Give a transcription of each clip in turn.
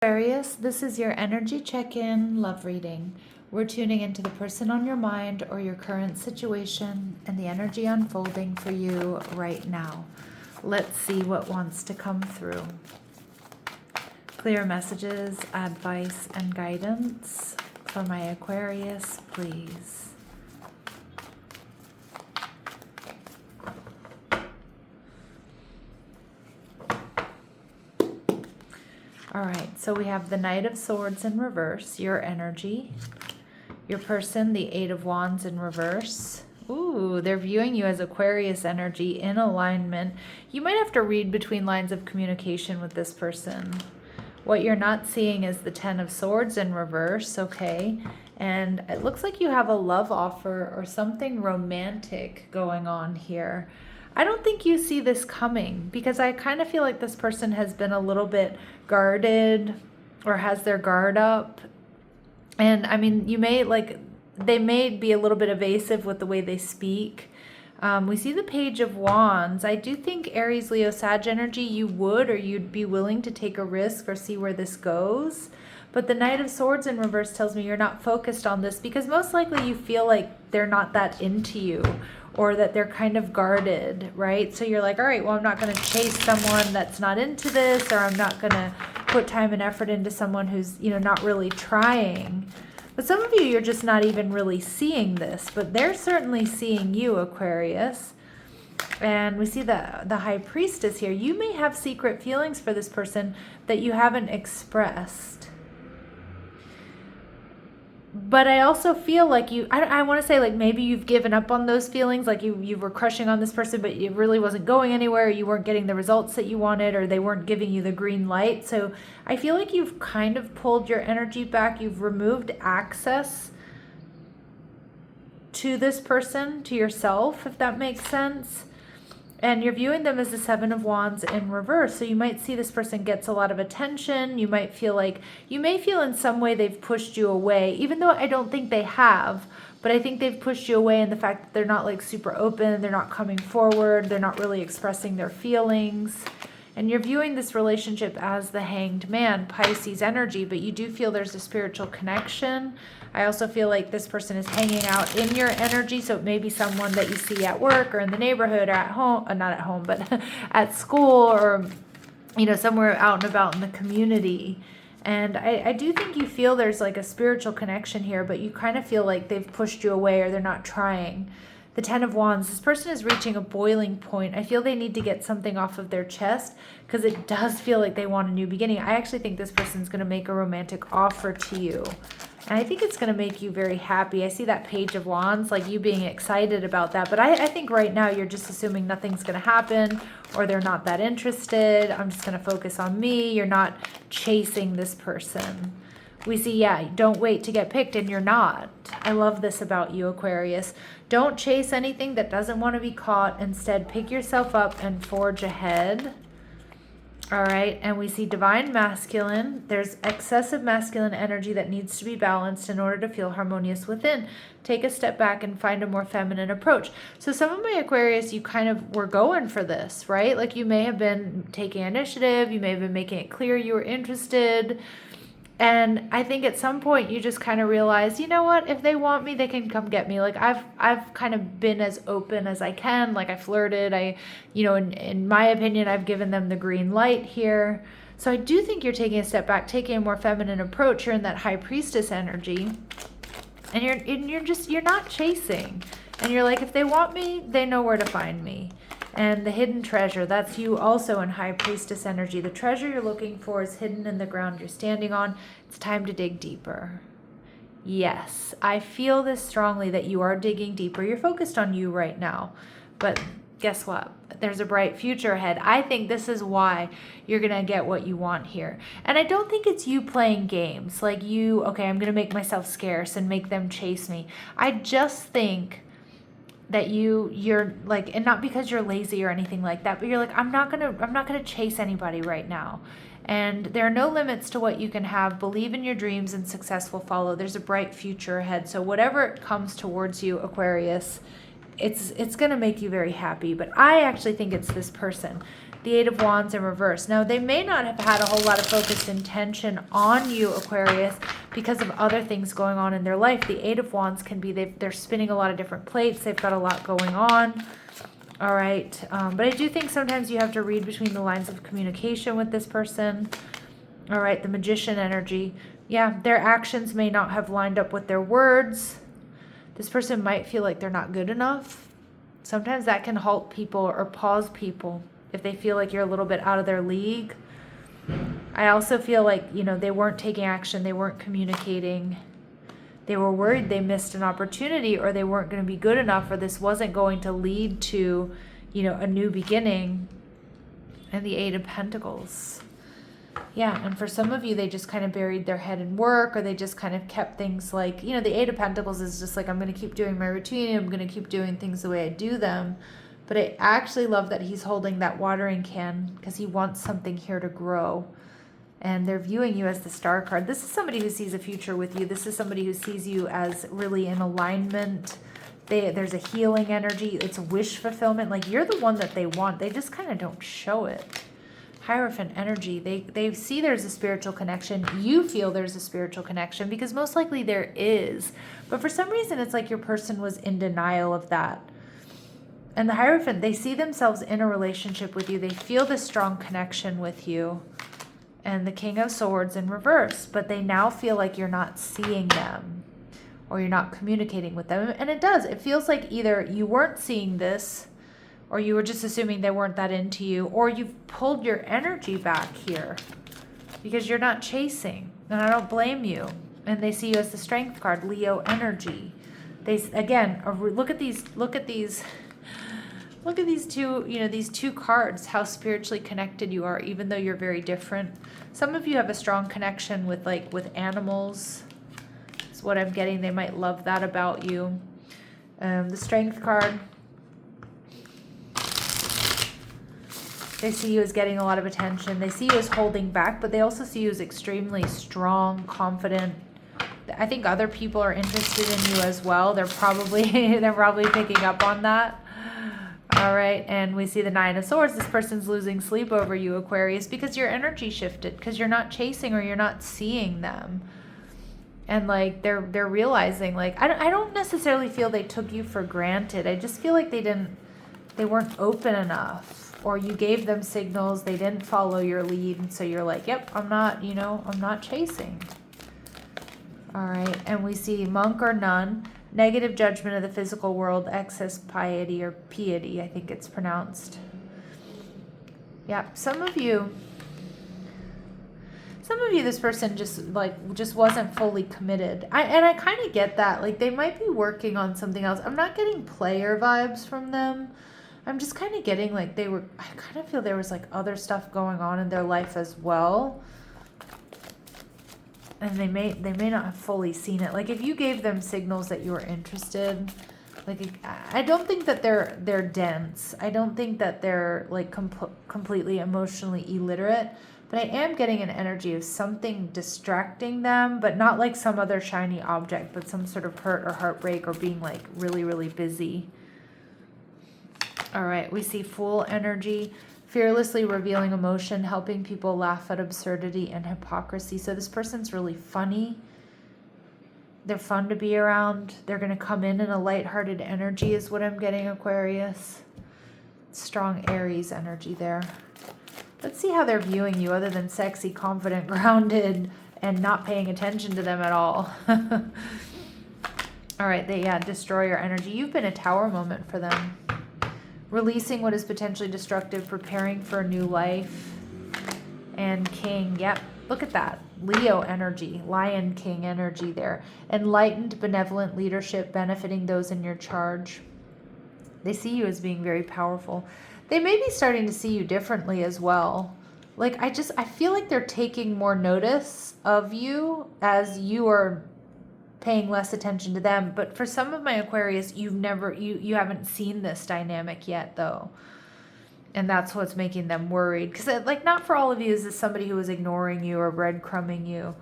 Aquarius, this is your energy check-in love reading. We're tuning into the person on your mind or your current situation and the energy unfolding for you right now. Let's see what wants to come through. Clear messages, advice, and guidance for my Aquarius, please. All right, so we have the Knight of Swords in reverse, your energy. Your person, the Eight of Wands in reverse. Ooh, they're viewing you as Aquarius energy in alignment. You might have to read between lines of communication with this person. What you're not seeing is the Ten of Swords in reverse, okay? And it looks like you have a love offer or something romantic going on here. I don't think you see this coming because I kind of feel like this person has been a little bit guarded or has their guard up. And I mean, they may be a little bit evasive with the way they speak. We see the Page of Wands. I do think Aries, Leo, Sag energy, you'd be willing to take a risk or see where this goes. But the Knight of Swords in reverse tells me you're not focused on this because most likely you feel like they're not that into you or that they're kind of guarded, right? So you're like, all right, well, I'm not going to chase someone that's not into this, or I'm not going to put time and effort into someone who's, not really trying. But some of you, you're just not even really seeing this, but they're certainly seeing you, Aquarius. And we see the High Priestess here. You may have secret feelings for this person that you haven't expressed. But I also feel like I want to say like maybe you've given up on those feelings, like you were crushing on this person, but it really wasn't going anywhere. You weren't getting the results that you wanted, or they weren't giving you the green light. So I feel like you've kind of pulled your energy back. You've removed access to this person, to yourself, if that makes sense. And you're viewing them as the Seven of Wands in reverse. So you might see this person gets a lot of attention. You may feel in some way they've pushed you away, even though I don't think they have. But I think they've pushed you away in the fact that they're not like super open. They're not coming forward. They're not really expressing their feelings. And you're viewing this relationship as the Hanged Man, Pisces energy, but you do feel there's a spiritual connection. I also feel like this person is hanging out in your energy, so it may be someone that you see at work or in the neighborhood or at home, not at home, but at school or, somewhere out and about in the community. And I do think you feel there's like a spiritual connection here, but you kind of feel like they've pushed you away or they're not trying. The Ten of Wands, this person is reaching a boiling point. I feel they need to get something off of their chest because it does feel like they want a new beginning. I actually think this person's going to make a romantic offer to you. And I think it's going to make you very happy. I see that Page of Wands, like you being excited about that. But I think right now you're just assuming nothing's going to happen or they're not that interested. I'm just going to focus on me. You're not chasing this person. We see, don't wait to get picked, and you're not. I love this about you, Aquarius. Don't chase anything that doesn't want to be caught. Instead, pick yourself up and forge ahead. All right, and we see Divine Masculine. There's excessive masculine energy that needs to be balanced in order to feel harmonious within. Take a step back and find a more feminine approach. So some of my Aquarius, you kind of were going for this, right? Like you may have been taking initiative. You may have been making it clear you were interested. And I think at some point you just kind of realize, you know what, if they want me, they can come get me. Like I've kind of been as open as I can. Like I flirted. In my opinion, I've given them the green light here. So I do think you're taking a step back, taking a more feminine approach. You're in that High Priestess energy. And you're not chasing. And you're like, if they want me, they know where to find me. And the hidden treasure, that's you also in High Priestess energy. The treasure you're looking for is hidden in the ground you're standing on. It's time to dig deeper. Yes, I feel this strongly that you are digging deeper. You're focused on you right now. But guess what? There's a bright future ahead. I think this is why you're going to get what you want here. And I don't think it's you playing games. Like I'm going to make myself scarce and make them chase me. I just think that you're like, and not because you're lazy or anything like that, but you're like, I'm not gonna chase anybody right now. And there are no limits to what you can have. Believe in your dreams and success will follow. There's a bright future ahead. So whatever comes towards you, Aquarius, it's gonna make you very happy. But I actually think it's this person. The Eight of Wands in reverse. Now, they may not have had a whole lot of focused intention on you, Aquarius, because of other things going on in their life. The Eight of Wands can be, they're spinning a lot of different plates. They've got a lot going on. All right. But I do think sometimes you have to read between the lines of communication with this person. All right. The Magician energy. Yeah, their actions may not have lined up with their words. This person might feel like they're not good enough. Sometimes that can halt people or pause people if they feel like you're a little bit out of their league. I also feel like, you know, they weren't taking action. They weren't communicating. They were worried they missed an opportunity, or they weren't going to be good enough, or this wasn't going to lead to, you know, a new beginning. And the Eight of Pentacles. Yeah, and for some of you, they just kind of buried their head in work, or they just kind of kept things like, you know, the Eight of Pentacles is just like, I'm going to keep doing my routine. I'm going to keep doing things the way I do them. But I actually love that he's holding that watering can because he wants something here to grow. And they're viewing you as the Star card. This is somebody who sees a future with you. This is somebody who sees you as really in alignment. There's a healing energy. It's a wish fulfillment. Like, you're the one that they want. They just kind of don't show it. Hierophant energy. They see there's a spiritual connection. You feel there's a spiritual connection because most likely there is. But for some reason, it's like your person was in denial of that. And the Hierophant, they see themselves in a relationship with you. They feel this strong connection with you. And the King of Swords in reverse. But they now feel like you're not seeing them, or you're not communicating with them. And it does. It feels like either you weren't seeing this, or you were just assuming they weren't that into you, or you've pulled your energy back here because you're not chasing. And I don't blame you. And they see you as the Strength card, Leo energy. They, again, look at these two, you know, these two cards, how spiritually connected you are, even though you're very different. Some of you have a strong connection with animals. That's what I'm getting. They might love that about you. The Strength card. They see you as getting a lot of attention. They see you as holding back, but they also see you as extremely strong, confident. I think other people are interested in you as well. They're probably picking up on that. All right, and we see the Nine of Swords. This person's losing sleep over you, Aquarius, because your energy shifted, because you're not chasing or you're not seeing them. And like they're realizing, like, I don't necessarily feel they took you for granted. I just feel like they weren't open enough, or you gave them signals, they didn't follow your lead, and so you're like, yep, I'm not chasing. All right, and we see Monk or Nun. Negative judgment of the physical world, excess piety or piety, I think it's pronounced. Yeah, some of you, this person just wasn't fully committed. I kind of get that. Like, they might be working on something else. I'm not getting player vibes from them. I'm just kind of getting like I kind of feel there was like other stuff going on in their life as well. And they may not have fully seen it. Like, if you gave them signals that you were interested, like, I don't think that they're dense. I don't think that they're like completely emotionally illiterate. But I am getting an energy of something distracting them, but not like some other shiny object, but some sort of hurt or heartbreak or being like really, really busy. All right, we see Fool energy. Fearlessly revealing emotion, helping people laugh at absurdity and hypocrisy. So this person's really funny. They're fun to be around. They're going to come in a lighthearted energy is what I'm getting, Aquarius. Strong Aries energy there. Let's see how they're viewing you other than sexy, confident, grounded, and not paying attention to them at all. All right, Destroyer energy. You've been a tower moment for them. Releasing what is potentially destructive, preparing for a new life. And King, yep, look at that. Leo energy, Lion King energy there. Enlightened, benevolent leadership, benefiting those in your charge. They see you as being very powerful. They may be starting to see you differently as well. Like, I feel like they're taking more notice of you as you are paying less attention to them. But for some of my Aquarius, you haven't seen this dynamic yet, though. And that's what's making them worried. Because, like, not for all of you is this somebody who is ignoring you or breadcrumbing you.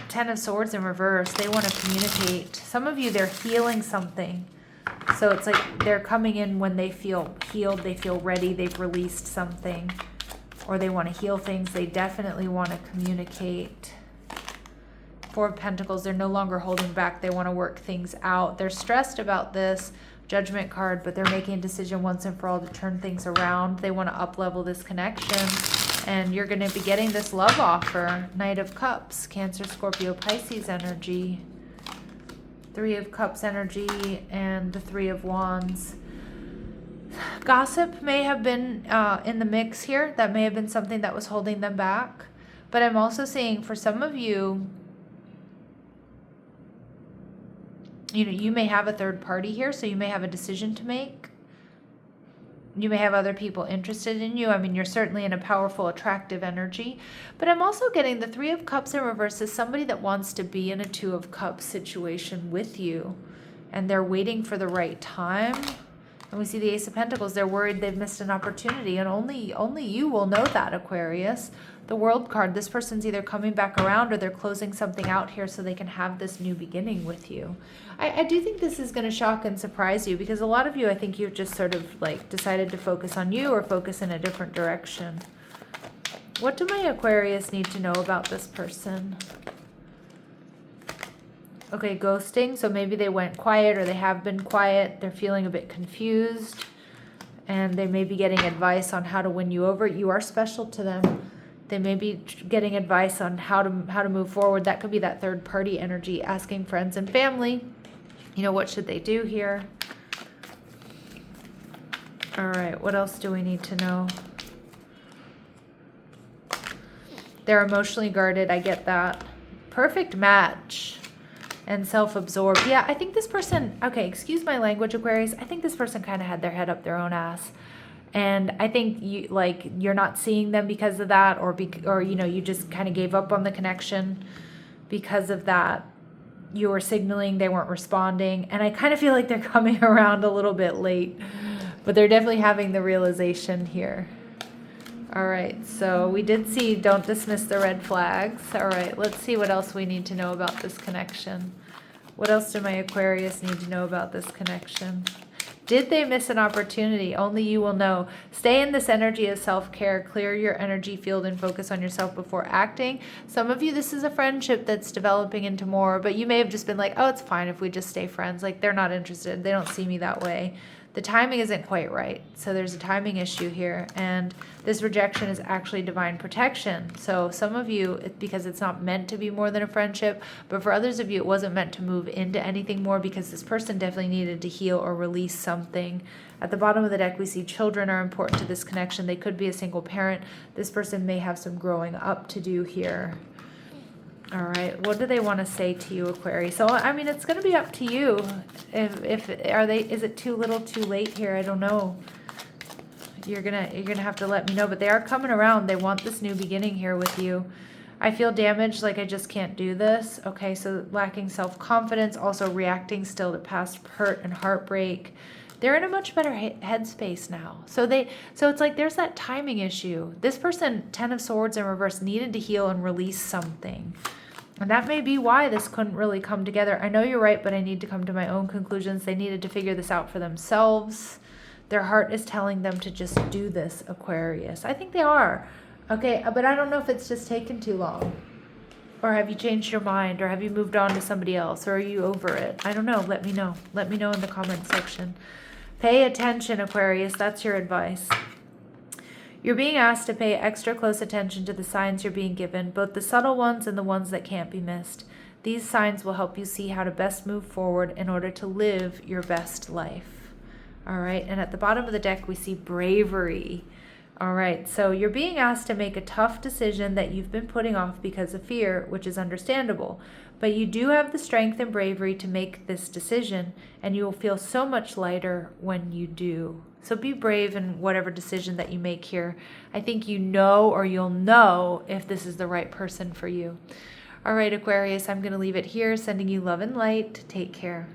Ten of Swords in reverse. They want to communicate. Some of you, they're healing something. So it's like they're coming in when they feel healed, they feel ready, they've released something, or they want to heal things. They definitely want to communicate. Four of Pentacles, they're no longer holding back. They want to work things out. They're stressed about this Judgment card, but they're making a decision once and for all to turn things around. They want to up-level this connection, and you're going to be getting this love offer. Knight of Cups, Cancer, Scorpio, Pisces energy. Three of Cups energy, and the Three of Wands. Gossip may have been in the mix here. That may have been something that was holding them back. But I'm also seeing for some of you, you may have a third party here, so you may have a decision to make. You may have other people interested in you. I mean, you're certainly in a powerful, attractive energy. But I'm also getting the Three of Cups in reverse as somebody that wants to be in a Two of Cups situation with you. And they're waiting for the right time. And we see the Ace of Pentacles. They're worried they've missed an opportunity. And only you will know that, Aquarius. The World card, this person's either coming back around or they're closing something out here so they can have this new beginning with you. I do think this is going to shock and surprise you, because a lot of you, I think you've just sort of like decided to focus on you or focus in a different direction. What do my Aquarius need to know about this person? Okay, ghosting. So maybe they went quiet, or they have been quiet. They're feeling a bit confused, and they may be getting advice on how to win you over. You are special to them. They may be getting advice on how to move forward. That could be that third party energy, asking friends and family, what should they do here? All right, what else do we need to know? They're emotionally guarded. I get that. Perfect match. And self-absorbed. Yeah, I think this person, okay, excuse my language, Aquarius. I think this person kind of had their head up their own ass. And I think you're not seeing them because of that, or you just kind of gave up on the connection because of that. You were signaling, they weren't responding. And I kind of feel like they're coming around a little bit late, but they're definitely having the realization here. All right, so we did see don't dismiss the red flags. All right, let's see what else we need to know about this connection. What else do my Aquarius need to know about this connection? Did they miss an opportunity? Only you will know. Stay in this energy of self-care. Clear your energy field and focus on yourself before acting. Some of you, this is a friendship that's developing into more, but you may have just been like, oh, it's fine if we just stay friends. Like, they're not interested. They don't see me that way. The timing isn't quite right. So there's a timing issue here. And this rejection is actually divine protection. So some of you, because it's not meant to be more than a friendship, but for others of you, it wasn't meant to move into anything more, because this person definitely needed to heal or release something. At the bottom of the deck, we see children are important to this connection. They could be a single parent. This person may have some growing up to do here. All right, what do they want to say to you, Aquarius? So, I mean, it's going to be up to you. Is it too little, too late here? I don't know. You're gonna have to let me know, but they are coming around. They want this new beginning here with you. I feel damaged, like I just can't do this. Okay, so lacking self-confidence, also reacting still to past hurt and heartbreak. They're in a much better headspace now. So it's like there's that timing issue. This person, Ten of Swords in reverse, needed to heal and release something. And that may be why this couldn't really come together. I know you're right, but I need to come to my own conclusions. They needed to figure this out for themselves. Their heart is telling them to just do this, Aquarius. I think they are. Okay, but I don't know if it's just taken too long. Or have you changed your mind? Or have you moved on to somebody else? Or are you over it? I don't know. Let me know. Let me know in the comment section. Pay attention, Aquarius. That's your advice. You're being asked to pay extra close attention to the signs you're being given, both the subtle ones and the ones that can't be missed. These signs will help you see how to best move forward in order to live your best life. All right, and at the bottom of the deck, we see bravery. All right, so you're being asked to make a tough decision that you've been putting off because of fear, which is understandable. But you do have the strength and bravery to make this decision, and you will feel so much lighter when you do. So be brave in whatever decision that you make here. I think you'll know if this is the right person for you. All right, Aquarius, I'm going to leave it here, sending you love and light. Take care.